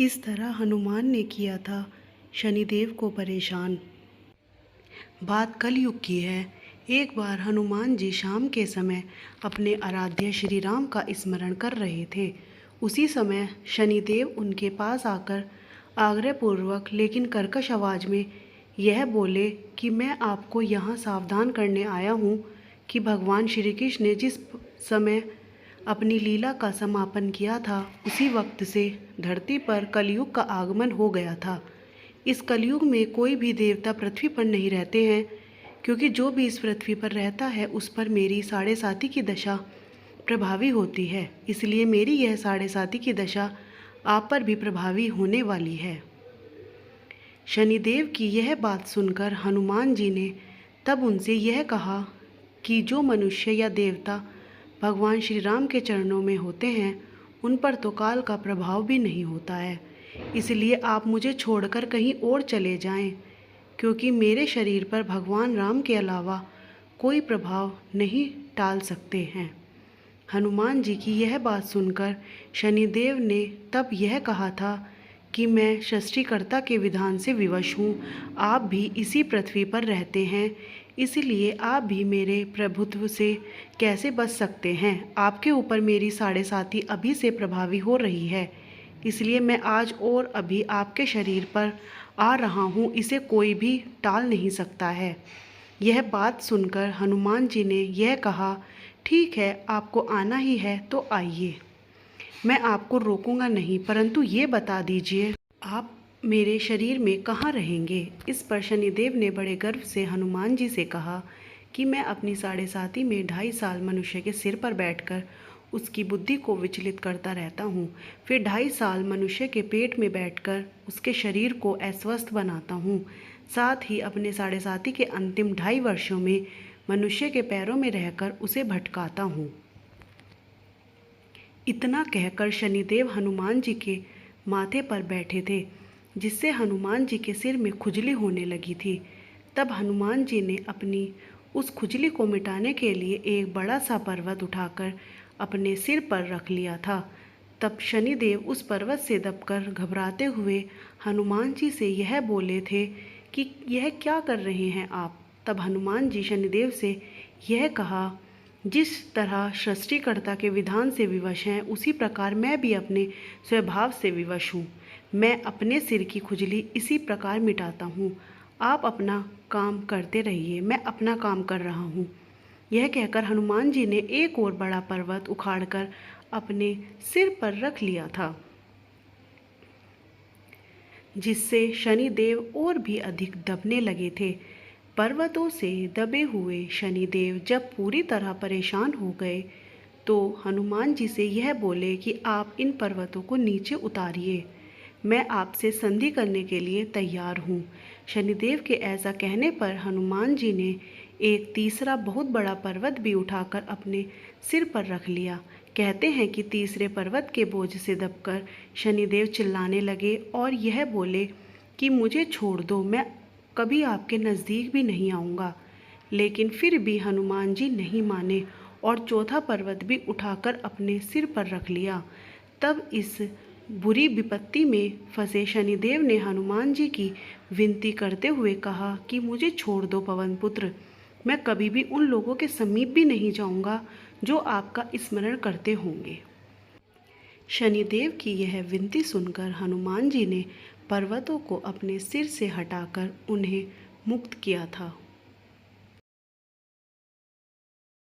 इस तरह हनुमान ने किया था शनिदेव को परेशान। बात कलयुग की है। एक बार हनुमान जी शाम के समय अपने आराध्य श्री राम का स्मरण कर रहे थे। उसी समय शनिदेव उनके पास आकर आग्रहपूर्वक लेकिन कर्कश आवाज में यह बोले कि मैं आपको यहाँ सावधान करने आया हूँ कि भगवान श्री कृष्ण ने जिस समय अपनी लीला का समापन किया था उसी वक्त से धरती पर कलयुग का आगमन हो गया था। इस कलयुग में कोई भी देवता पृथ्वी पर नहीं रहते हैं, क्योंकि जो भी इस पृथ्वी पर रहता है उस पर मेरी साढ़े साती की दशा प्रभावी होती है। इसलिए मेरी यह साढ़े साती की दशा आप पर भी प्रभावी होने वाली है। शनिदेव की यह बात सुनकर हनुमान जी ने तब उनसे यह कहा कि जो मनुष्य या देवता भगवान श्री राम के चरणों में होते हैं उन पर तो काल का प्रभाव भी नहीं होता है। इसलिए आप मुझे छोड़कर कहीं और चले जाएं, क्योंकि मेरे शरीर पर भगवान राम के अलावा कोई प्रभाव नहीं टाल सकते हैं। हनुमान जी की यह बात सुनकर शनिदेव ने तब यह कहा था कि मैं सृष्टिकर्ता के विधान से विवश हूँ। आप भी इसी पृथ्वी पर रहते हैं, इसलिए आप भी मेरे प्रभुत्व से कैसे बच सकते हैं। आपके ऊपर मेरी साढ़े साती अभी से प्रभावी हो रही है, इसलिए मैं आज और अभी आपके शरीर पर आ रहा हूँ, इसे कोई भी टाल नहीं सकता है। यह बात सुनकर हनुमान जी ने यह कहा, ठीक है, आपको आना ही है तो आइए, मैं आपको रोकूंगा नहीं, परंतु ये बता दीजिए आप मेरे शरीर में कहाँ रहेंगे। इस पर शनिदेव ने बड़े गर्व से हनुमान जी से कहा कि मैं अपनी साढ़े साती में 2.5 साल मनुष्य के सिर पर बैठकर उसकी बुद्धि को विचलित करता रहता हूँ, फिर 2.5 साल मनुष्य के पेट में बैठकर उसके शरीर को अस्वस्थ बनाता हूँ, साथ ही अपने साढ़े साती के अंतिम 2.5 वर्षों में मनुष्य के पैरों में रहकर उसे भटकाता हूँ। इतना कहकर शनिदेव हनुमान जी के माथे पर बैठे थे, जिससे हनुमान जी के सिर में खुजली होने लगी थी। तब हनुमान जी ने अपनी उस खुजली को मिटाने के लिए एक बड़ा सा पर्वत उठाकर अपने सिर पर रख लिया था। तब शनिदेव उस पर्वत से दबकर घबराते हुए हनुमान जी से यह बोले थे कि यह क्या कर रहे हैं आप। तब हनुमान जी शनिदेव से यह कहा, जिस तरह सृष्टिकर्ता के विधान से विवश हैं उसी प्रकार मैं भी अपने स्वभाव से विवश हूँ। मैं अपने सिर की खुजली इसी प्रकार मिटाता हूँ। आप अपना काम करते रहिए, मैं अपना काम कर रहा हूँ। यह कहकर हनुमान जी ने एक और बड़ा पर्वत उखाड़कर अपने सिर पर रख लिया था, जिससे शनिदेव और भी अधिक दबने लगे थे। पर्वतों से दबे हुए शनिदेव जब पूरी तरह परेशान हो गए तो हनुमान जी से यह बोले कि आप इन पर्वतों को नीचे उतारिए, मैं आपसे संधि करने के लिए तैयार हूँ। शनिदेव के ऐसा कहने पर हनुमान जी ने एक तीसरा बहुत बड़ा पर्वत भी उठाकर अपने सिर पर रख लिया। कहते हैं कि तीसरे पर्वत के बोझ से दबकर शनिदेव चिल्लाने लगे और यह बोले कि मुझे छोड़ दो, मैं कभी आपके नज़दीक भी नहीं आऊँगा। लेकिन फिर भी हनुमान जी नहीं माने और चौथा पर्वत भी उठाकर अपने सिर पर रख लिया। तब इस बुरी विपत्ति में फंसे शनिदेव ने हनुमान जी की विनती करते हुए कहा कि मुझे छोड़ दो पवन पुत्र, मैं कभी भी उन लोगों के समीप भी नहीं जाऊंगा जो आपका स्मरण करते होंगे। शनिदेव की यह विनती सुनकर हनुमान जी ने पर्वतों को अपने सिर से हटाकर उन्हें मुक्त किया था।